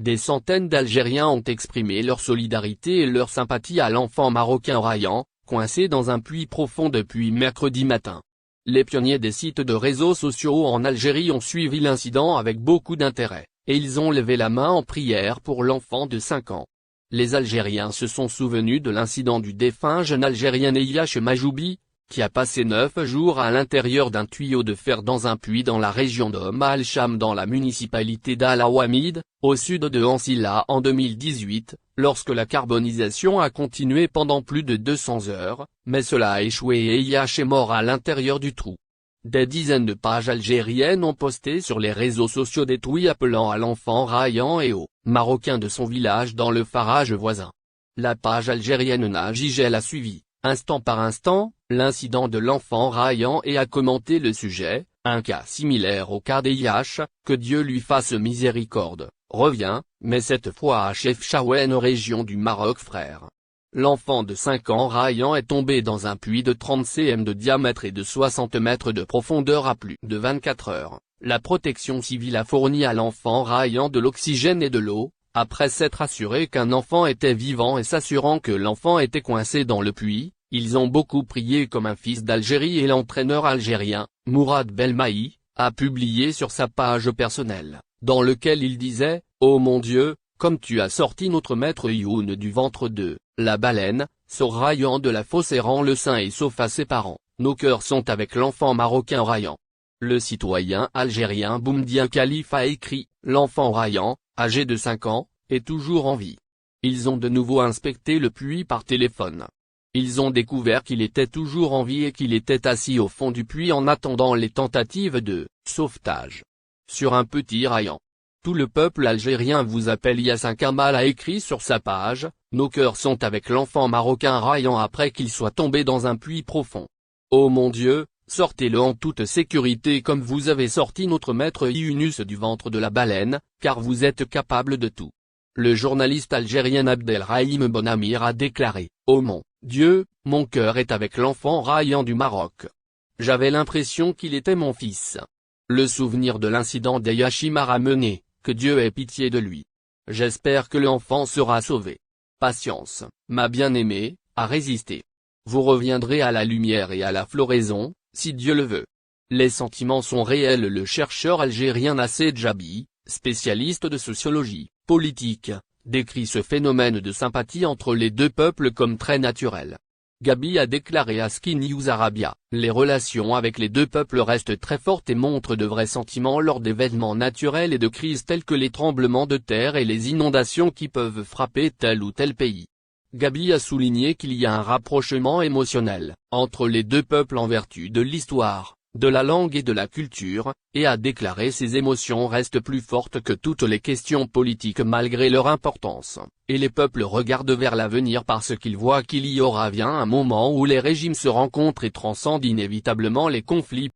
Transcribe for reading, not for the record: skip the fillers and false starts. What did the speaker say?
Des centaines d'Algériens ont exprimé leur solidarité et leur sympathie à l'enfant marocain Rayan, coincé dans un puits profond depuis mercredi matin. Les pionniers des sites de réseaux sociaux en Algérie ont suivi l'incident avec beaucoup d'intérêt, et ils ont levé la main en prière pour l'enfant de 5 ans. Les Algériens se sont souvenus de l'incident du défunt jeune Algérien Eyach Majoubi, qui a passé 9 jours à l'intérieur d'un tuyau de fer dans un puits dans la région de Al-Cham dans la municipalité d'Al-Awamid, au sud de Ansila en 2018, lorsque la carbonisation a continué pendant plus de 200 heures, mais cela a échoué et Eyach est mort à l'intérieur du trou. Des dizaines de pages algériennes ont posté sur les réseaux sociaux des tweets appelant à l'enfant Rayan et aux Marocains de son village dans le farage voisin. La page algérienne Najigel a suivi, instant par instant, l'incident de l'enfant Rayan et a commenté le sujet, un cas similaire au cas d'Eyach, que Dieu lui fasse miséricorde, revient, mais cette fois à Chefchaouen région du Maroc frère. L'enfant de 5 ans Rayan est tombé dans un puits de 30 cm de diamètre et de 60 mètres de profondeur à plus de 24 heures. La protection civile a fourni à l'enfant Rayan de l'oxygène et de l'eau, après s'être assuré qu'un enfant était vivant et s'assurant que l'enfant était coincé dans le puits. Ils ont beaucoup prié comme un fils d'Algérie et l'entraîneur algérien, Mourad Belmaï, a publié sur sa page personnelle, dans lequel il disait « Oh mon Dieu, comme tu as sorti notre maître Youn du ventre de la baleine, sort Rayan de la fosse et rend le sain et sauf à ses parents, nos cœurs sont avec l'enfant marocain Rayan ». Le citoyen algérien Boumdien Khalif a écrit « L'enfant Rayan, âgé de 5 ans, est toujours en vie ». Ils ont de nouveau inspecté le puits par téléphone. Ils ont découvert qu'il était toujours en vie et qu'il était assis au fond du puits en attendant les tentatives de sauvetage. Sur un petit Rayan. Tout le peuple algérien vous appelle. Yassin Kamal a écrit sur sa page, nos cœurs sont avec l'enfant marocain Rayan après qu'il soit tombé dans un puits profond. Oh mon Dieu, sortez-le en toute sécurité comme vous avez sorti notre maître Younus du ventre de la baleine, car vous êtes capable de tout. Le journaliste algérien Abdelrahim Bonamir a déclaré, oh mon Dieu, mon cœur est avec l'enfant Rayan du Maroc. J'avais l'impression qu'il était mon fils. Le souvenir de l'incident d'Eyach m'a ramené, que Dieu ait pitié de lui. J'espère que l'enfant sera sauvé. Patience, ma bien-aimée, à résister. Vous reviendrez à la lumière et à la floraison, si Dieu le veut. Les sentiments sont réels. Le chercheur algérien Nassed Jabi, spécialiste de sociologie politique, décrit ce phénomène de sympathie entre les deux peuples comme très naturel. Gabi a déclaré à Sky News Arabia, les relations avec les deux peuples restent très fortes et montrent de vrais sentiments lors d'événements naturels et de crises tels que les tremblements de terre et les inondations qui peuvent frapper tel ou tel pays. Gabi a souligné qu'il y a un rapprochement émotionnel entre les deux peuples en vertu de l'histoire, de la langue et de la culture, et a déclaré ces émotions restent plus fortes que toutes les questions politiques malgré leur importance, et les peuples regardent vers l'avenir parce qu'ils voient qu'il y aura bien un moment où les régimes se rencontrent et transcendent inévitablement les conflits.